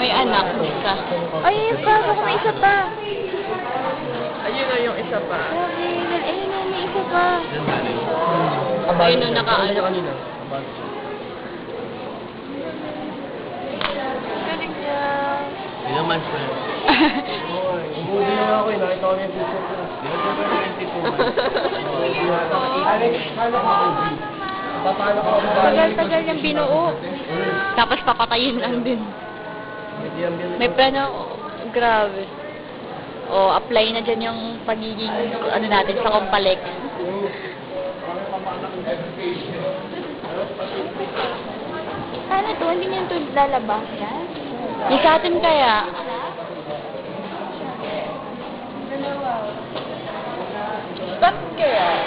May anak ka. Ay, kaso ko may isa pa. Ayun na yung isa pa. Grabe, ayun na, may isa pa. Ayun na nakaano. kanina. Galing niya. Ilang months na yun? Umuwi na ako eh. Nakita ko na yung picture ko. Paano ko Tagal-tagal niyang binuo. Tapos papatayin lang din. May plano, grabe. O, apply na dyan yung pagiging, ano natin, sa Compalex. Paano to? Hindi niyo ito lalabas yan? Yung sa atin kaya, Ba't kaya?